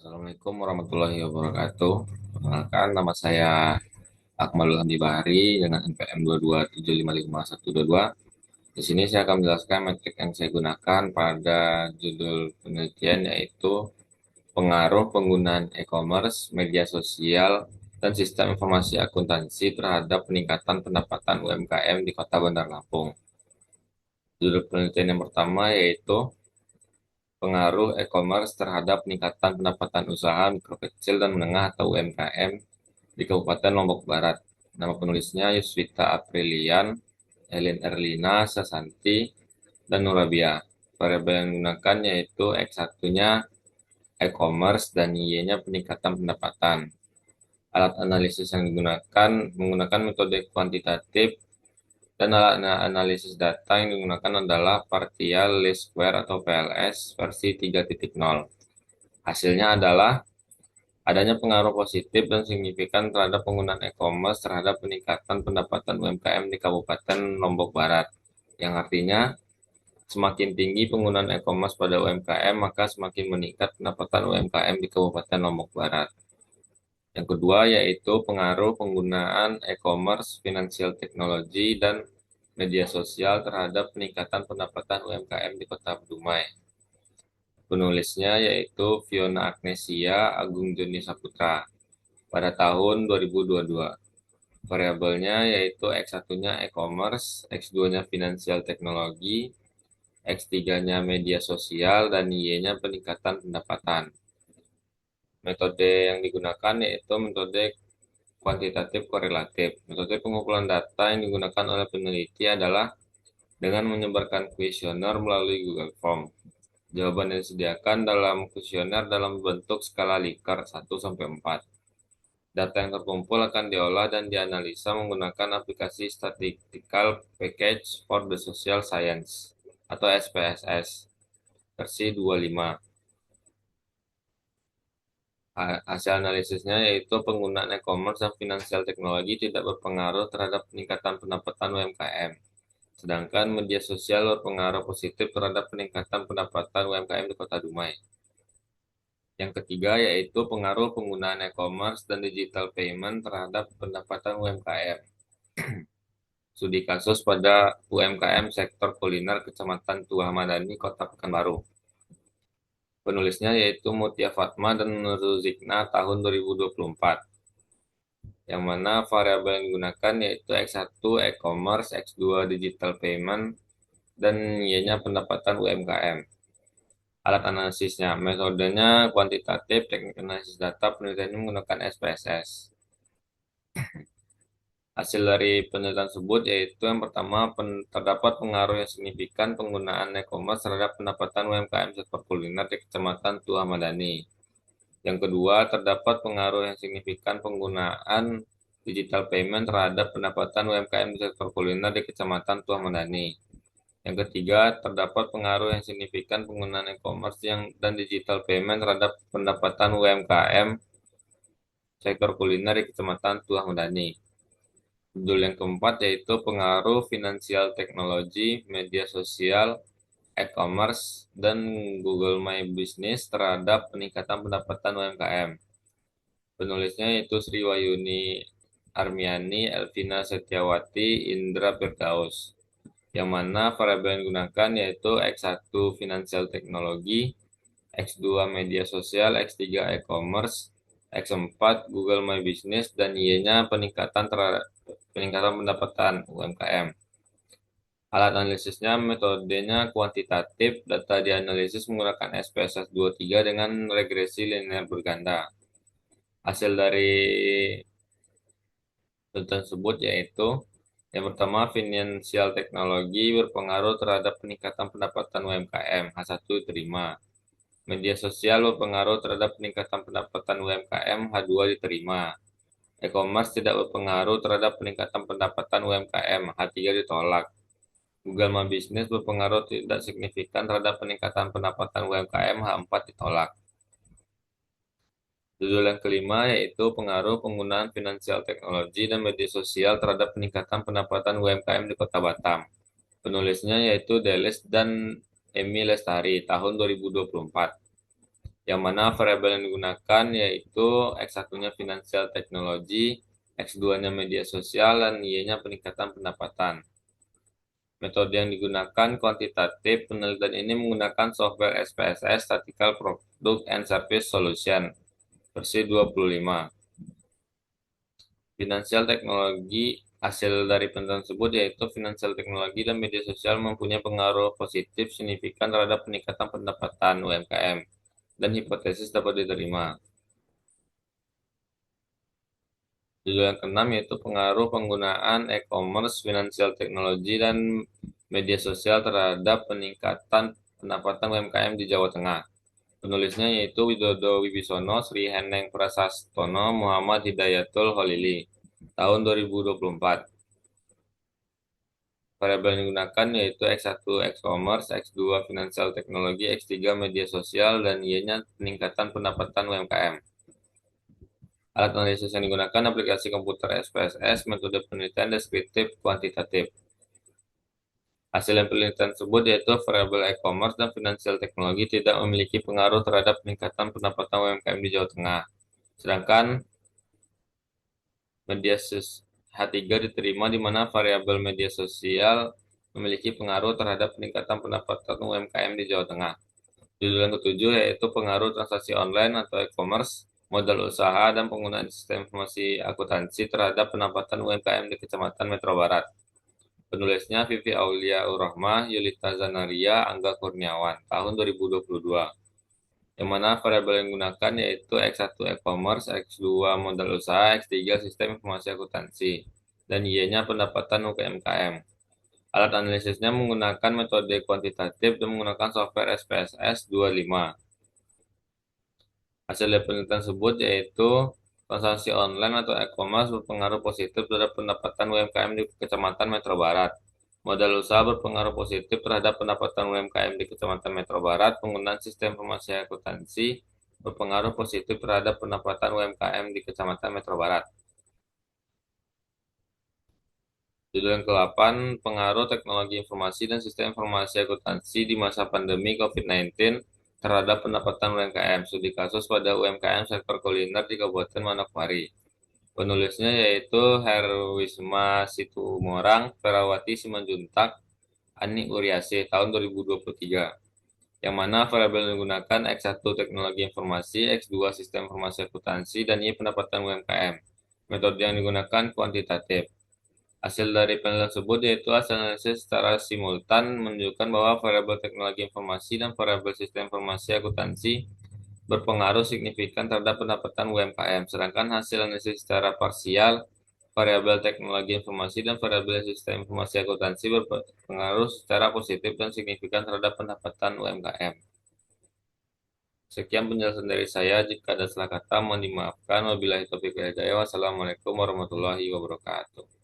Assalamualaikum warahmatullahi wabarakatuh. Perkenalkan, nama saya Akmalul Hamdi Bahari dengan NPM 227555122. Di sini saya akan menjelaskan metrik yang saya gunakan pada judul penelitian yaitu pengaruh penggunaan e-commerce, media sosial, dan sistem informasi akuntansi terhadap peningkatan pendapatan UMKM di Kota Bandar Lampung. Judul penelitian yang pertama yaitu pengaruh e-commerce terhadap peningkatan pendapatan usaha mikro kecil dan menengah atau UMKM di Kabupaten Lombok Barat. Nama penulisnya Yuswita Aprilian, Elin Erlina, Sasanti, dan Nurabia. Variabel yang digunakan yaitu X1-nya e-commerce dan Y-nya peningkatan pendapatan. Alat analisis yang digunakan menggunakan metode kuantitatif dan alat analisis data yang digunakan adalah partial least square atau PLS versi 3.0. Hasilnya adalah adanya pengaruh positif dan signifikan terhadap penggunaan e-commerce terhadap peningkatan pendapatan UMKM di Kabupaten Lombok Barat. Yang artinya, semakin tinggi penggunaan e-commerce pada UMKM, maka semakin meningkat pendapatan UMKM di Kabupaten Lombok Barat. Yang kedua yaitu pengaruh penggunaan e-commerce, financial technology, dan media sosial terhadap peningkatan pendapatan UMKM di Kota Dumai. Penulisnya yaitu Fiona Agnesia Agung Joni Saputra pada tahun 2022. Variabelnya yaitu X1-nya e-commerce, X2-nya financial technology, X3-nya media sosial, dan Y-nya peningkatan pendapatan. Metode yang digunakan yaitu metode kuantitatif korelatif. Metode pengumpulan data yang digunakan oleh peneliti adalah dengan menyebarkan kuesioner melalui Google Form. Jawaban yang disediakan dalam kuesioner dalam bentuk skala Likert 1-4. Data yang terkumpul akan diolah dan dianalisa menggunakan aplikasi Statistical Package for the Social Science atau SPSS versi 25. Hasil analisisnya yaitu penggunaan e-commerce dan financial technology tidak berpengaruh terhadap peningkatan pendapatan UMKM. Sedangkan media sosial berpengaruh positif terhadap peningkatan pendapatan UMKM di Kota Dumai. Yang ketiga yaitu pengaruh penggunaan e-commerce dan digital payment terhadap pendapatan UMKM. Studi kasus pada UMKM sektor kuliner Kecamatan Tuah Madani, Kota Pekanbaru. Penulisnya yaitu Mutia Fatma dan Ruzikna tahun 2024. Yang mana variabel yang digunakan yaitu X1 e-commerce, X2 digital payment, dan Y-nya pendapatan UMKM. Alat analisisnya, metodenya kuantitatif, teknik analisis data, penelitiannya menggunakan SPSS. Hasil dari penelitian tersebut yaitu yang pertama terdapat pengaruh yang signifikan penggunaan e-commerce terhadap pendapatan UMKM sektor kuliner di Kecamatan Tuah Madani. Yang kedua, terdapat pengaruh yang signifikan penggunaan digital payment terhadap pendapatan UMKM di sektor kuliner di Kecamatan Tuah Madani. Yang ketiga, terdapat pengaruh yang signifikan penggunaan e-commerce dan digital payment terhadap pendapatan UMKM sektor kuliner di Kecamatan Tuah Madani. Judul yang keempat yaitu pengaruh finansial teknologi, media sosial, e-commerce, dan Google My Business terhadap peningkatan pendapatan UMKM. Penulisnya yaitu Sri Wayuni Armiani, Elvina Setiawati, Indra Firdaus. Yang mana variabel yang digunakan yaitu X1 Financial Technology, X2 Media Sosial, X3 E-commerce, X4 Google My Business, dan Y-nya peningkatan pendapatan UMKM. Alat analisisnya metodenya kuantitatif, data dianalisis menggunakan SPSS 23 dengan regresi linear berganda. Hasil dari tersebut yaitu yang pertama, financial teknologi berpengaruh terhadap peningkatan pendapatan UMKM, H1 diterima. Media sosial berpengaruh terhadap peningkatan pendapatan UMKM, H2 diterima. E-commerce tidak berpengaruh terhadap peningkatan pendapatan UMKM, H3 ditolak. Google My Business berpengaruh tidak signifikan terhadap peningkatan pendapatan UMKM, H4 ditolak. Judul yang kelima yaitu pengaruh penggunaan finansial teknologi dan media sosial terhadap peningkatan pendapatan UMKM di Kota Batam. Penulisnya yaitu Delis dan Emi Lestari tahun 2024. yang mana variabel yang digunakan yaitu X1-nya finansial teknologi, X2-nya media sosial, dan Y-nya peningkatan pendapatan. Metode yang digunakan kuantitatif. Penelitian ini menggunakan software SPSS, Statistical Product and Service Solution, versi 25. Finansial teknologi. Hasil dari penelitian tersebut yaitu finansial teknologi dan media sosial mempunyai pengaruh positif signifikan terhadap peningkatan pendapatan UMKM, dan hipotesis dapat diterima. Judul yang keenam yaitu pengaruh penggunaan e-commerce, finansial teknologi, dan media sosial terhadap peningkatan pendapatan UMKM di Jawa Tengah. Penulisnya yaitu Widodo Wibisono, Sri Heneng Prasastono, Muhammad Hidayatul Holili, tahun 2024. Variabel yang digunakan yaitu X1 e-commerce, X2 finansial teknologi, X3 media sosial, dan Y-nya peningkatan pendapatan UMKM. Alat analisis yang digunakan aplikasi komputer SPSS, metode penelitian deskriptif kuantitatif. Hasil penelitian tersebut yaitu variabel e-commerce dan finansial teknologi tidak memiliki pengaruh terhadap peningkatan pendapatan UMKM di Jawa Tengah. Sedangkan media H3 diterima di mana variabel media sosial memiliki pengaruh terhadap peningkatan pendapatan UMKM di Jawa Tengah. Judul yang ketujuh yaitu pengaruh transaksi online atau e-commerce, modal usaha, dan penggunaan sistem informasi akuntansi terhadap pendapatan UMKM di Kecamatan Metro Barat. Penulisnya Vivi Aulia Urahmah, Yulita Zanaria, Angga Kurniawan, tahun 2022. Yang mana variabel yang digunakan yaitu X1 e-commerce, X2 modal usaha, X3 sistem informasi akuntansi, dan Y-nya pendapatan UMKM. Alat analisisnya menggunakan metode kuantitatif dan menggunakan software SPSS 25. Hasil dari penelitian tersebut yaitu transaksi online atau e-commerce berpengaruh positif terhadap pendapatan UMKM di Kecamatan Metro Barat. Modal usaha berpengaruh positif terhadap pendapatan UMKM di Kecamatan Metro Barat. Penggunaan sistem informasi akuntansi berpengaruh positif terhadap pendapatan UMKM di Kecamatan Metro Barat. Judul yang ke-8, pengaruh teknologi informasi dan sistem informasi akuntansi di masa pandemi COVID-19 terhadap pendapatan UMKM. Studi kasus pada UMKM sektor kuliner di Kabupaten Manokwari. Penulisnya yaitu Herwisma Situmorang, Ferawati Simanjuntak, Ani Uriasi, tahun 2023. Yang mana variabel yang digunakan X1 teknologi informasi, X2 sistem informasi akuntansi, dan Y pendapatan UMKM. Metode yang digunakan kuantitatif. Hasil dari penelitian tersebut yaitu hasil analisis secara simultan menunjukkan bahwa variabel teknologi informasi dan variabel sistem informasi akuntansi berpengaruh signifikan terhadap pendapatan UMKM, sedangkan hasil analisis secara parsial variabel teknologi informasi dan variabel sistem informasi akuntansi berpengaruh secara positif dan signifikan terhadap pendapatan UMKM. Sekian penjelasan dari saya. Jika ada salah kata, mohon dimaafkan. Wabillahi taufiq wal hidayah. Wassalamualaikum warahmatullahi wabarakatuh.